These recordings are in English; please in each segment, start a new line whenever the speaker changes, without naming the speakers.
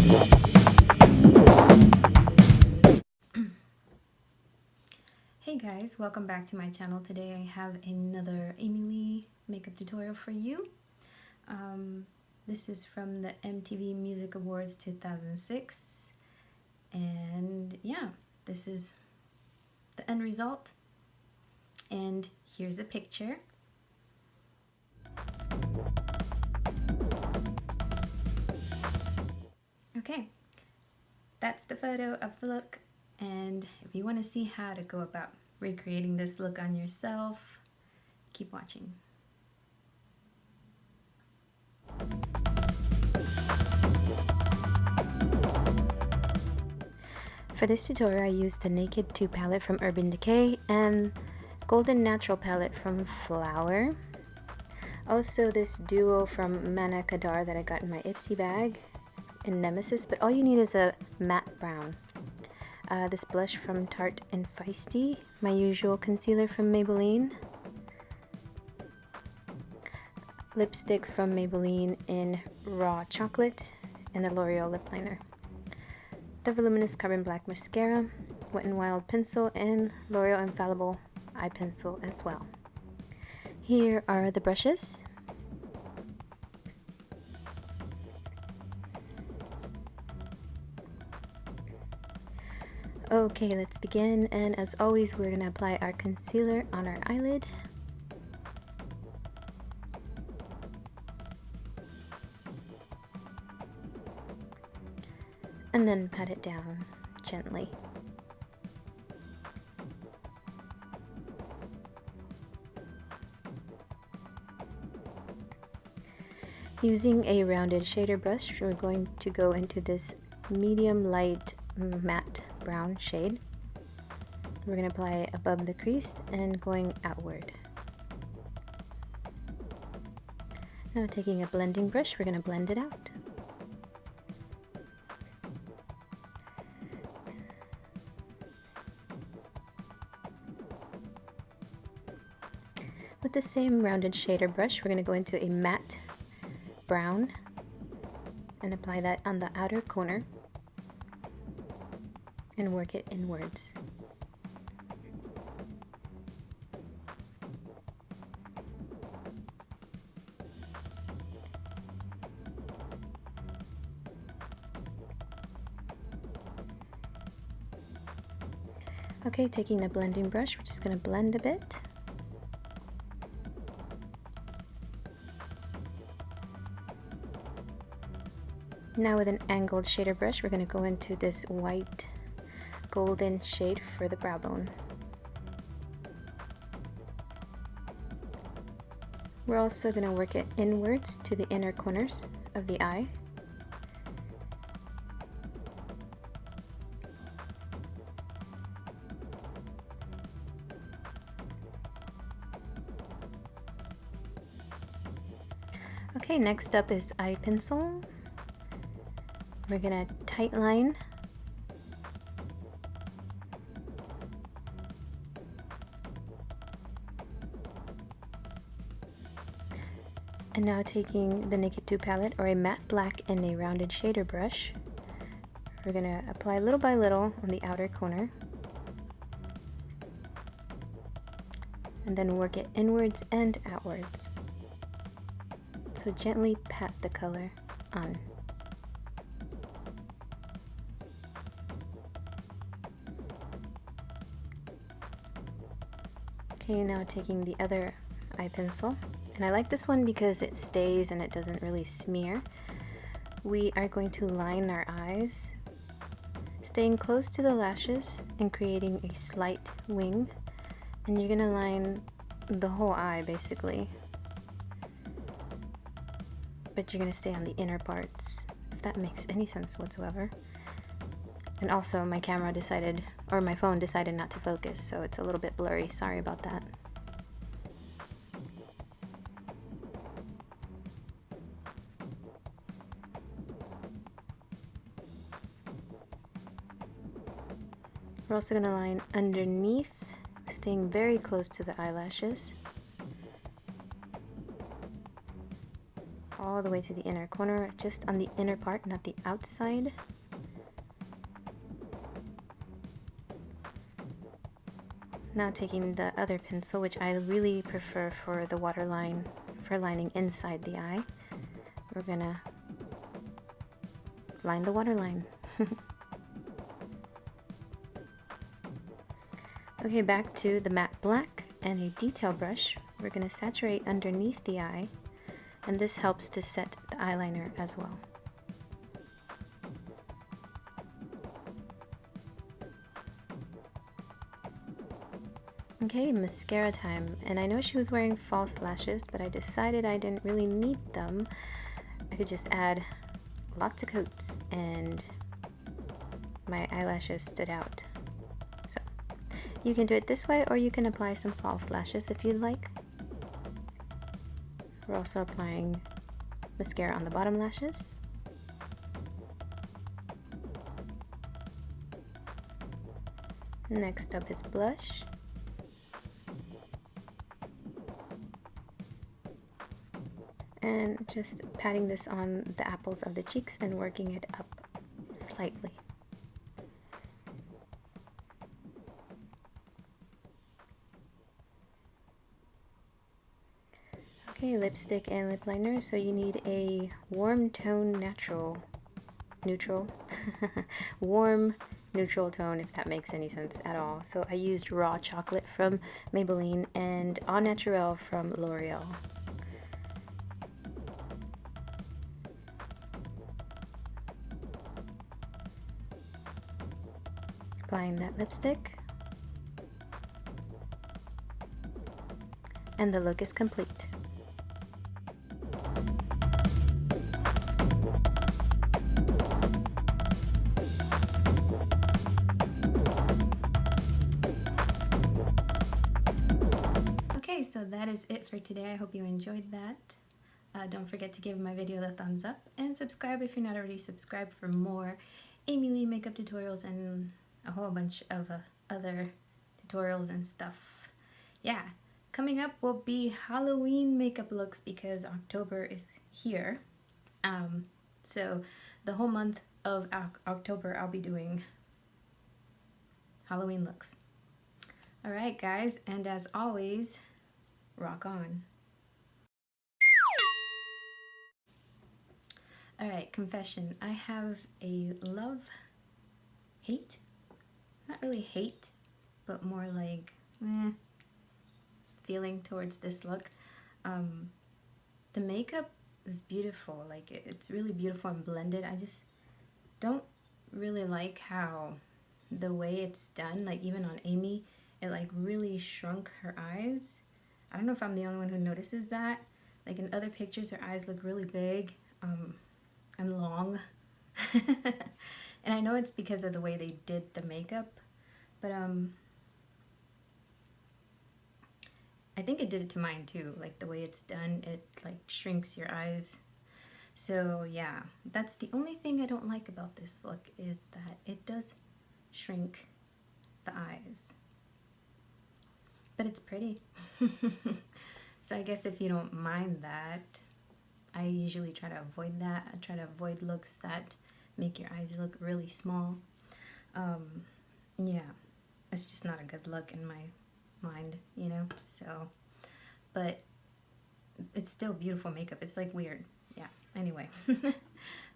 Hey guys, welcome back to my channel. Today I have another Emily makeup tutorial for you. This is from the MTV Music Awards 2006, and yeah, this is the end result, and here's a picture. Okay, that's the photo of the look, and if you want to see how to go about recreating this look on yourself, keep watching. For this tutorial I used the Naked 2 palette from Urban Decay and Golden Natural palette from Flower. Also this duo from Mana Kadar that I got in my Ipsy bag in Nemesis, but all you need is a matte brown. This blush from Tarte and Feisty, my usual concealer from Maybelline, lipstick from Maybelline in Raw Chocolate, and the L'Oreal lip liner. The voluminous Carbon Black mascara, Wet n Wild pencil, and L'Oreal Infallible eye pencil as well. Here are the brushes. Okay, let's begin, and as always we're going to apply our concealer on our eyelid. And then pat it down gently. Using a rounded shader brush, we're going to go into this medium light matte brown shade. We're going to apply it above the crease and going outward. Now taking a blending brush, we're going to blend it out. With the same rounded shader brush, we're going to go into a matte brown and apply that on the outer corner and work it inwards. Okay, taking the blending brush, we're just going to blend a bit. Now with an angled shader brush, we're going to go into this white golden shade for the brow bone. We're also going to work it inwards to the inner corners of the eye. Okay, next up is eye pencil. We're going to tight line. And now taking the Naked 2 palette or a matte black and a rounded shader brush, we're going to apply little by little on the outer corner. And then work it inwards and outwards. So gently pat the color on. Okay, now taking the other eye pencil, and I like this one because it stays and it doesn't really smear. We are going to line our eyes, staying close to the lashes and creating a slight wing, and you're going to line the whole eye basically, but you're going to stay on the inner parts, if that makes any sense whatsoever. And also my camera decided, or my phone decided not to focus, so it's a little bit blurry. Sorry about that. We're also going to line underneath, staying very close to the eyelashes, all all the way to the inner corner, just on the inner part, not the outside. Now taking the other pencil, which I really prefer for the waterline, for lining inside the eye, we're gonna line the waterline. Okay, back to the matte black and a detail brush. We're gonna saturate underneath the eye, and this helps to set the eyeliner as well. Okay, mascara time. And I know she was wearing false lashes, but I decided I didn't really need them. I could just add lots of coats and my eyelashes stood out. So you can do it this way, or you can apply some false lashes if you'd like. We're also applying mascara on the bottom lashes. Next up is blush. And just patting this on the apples of the cheeks and working it up slightly. Okay, lipstick and lip liner. So you need a warm tone neutral, warm neutral tone, if that makes any sense at all. So I used Raw Chocolate from Maybelline and Au Naturel from L'Oreal. Applying that lipstick, and the look is complete. Okay, so that is it for today. I hope you enjoyed that. Don't forget to give my video the thumbs up and subscribe if you're not already subscribed for more Amy Lee makeup tutorials and a whole bunch of other tutorials and stuff. Yeah, coming up will be Halloween makeup looks because October is here. So the whole month of October I'll be doing Halloween looks. Alright guys, and as always, rock on. Alright, confession. I have a love-hate, not really hate, but more like feeling towards this look. The makeup is beautiful, like it's really beautiful and blended. I just don't really like how the way it's done, like even on Amy, it like really shrunk her eyes. I don't know if I'm the only one who notices that. Like in other pictures, her eyes look really big and long. And I know it's because of the way they did the makeup, but I think it did it to mine too. Like the way it's done, it like shrinks your eyes. So yeah, that's the only thing I don't like about this look, is that it does shrink the eyes. But it's pretty. So I guess if you don't mind that, I usually try to avoid that. I try to avoid looks that make your eyes look really small. Yeah, it's just not a good look in my mind, you know? So, but it's still beautiful makeup. It's like weird. Yeah, anyway.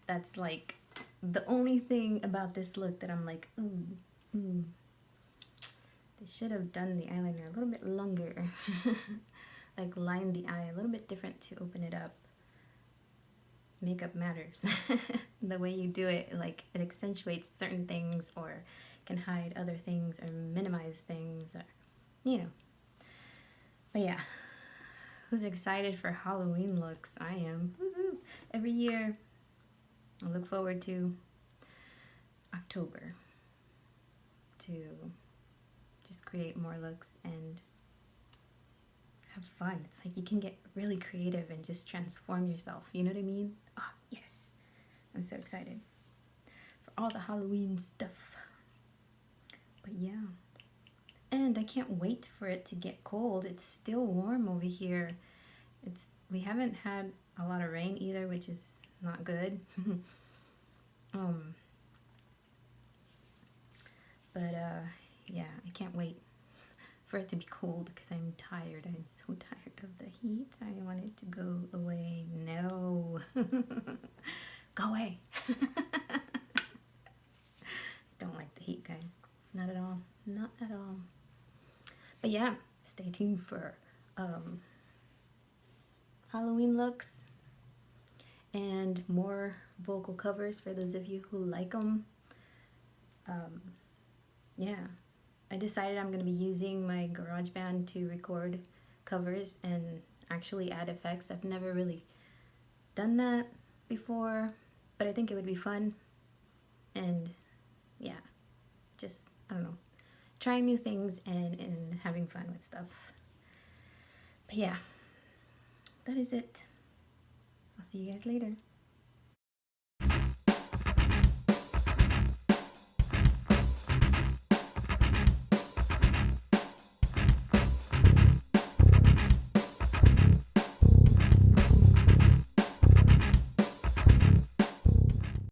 That's like the only thing about this look that I'm like, ooh. They should have done the eyeliner a little bit longer. Like line the eye a little bit different to open it up. Makeup matters. The way you do it, like it accentuates certain things or can hide other things or minimize things, or, you know. But yeah, who's excited for Halloween looks? I am. Woo-hoo. Every year I look forward to October to just create more looks and have fun. It's like you can get really creative and just transform yourself. You know what I mean? Oh, yes. I'm so excited for all the Halloween stuff. But yeah. And I can't wait for it to get cold. It's still warm over here. We haven't had a lot of rain either, which is not good. Yeah, I can't wait for it to be cold because I'm tired. I'm so tired of the heat. I want it to go away. No. Go away. Don't like the heat, guys. Not at all. Not at all. But yeah, stay tuned for Halloween looks and more vocal covers for those of you who like them. Yeah, I decided I'm going to be using my GarageBand to record covers and actually add effects. I've never really done that before, but I think it would be fun. And yeah, just, I don't know, trying new things and having fun with stuff. But yeah, that is it. I'll see you guys later.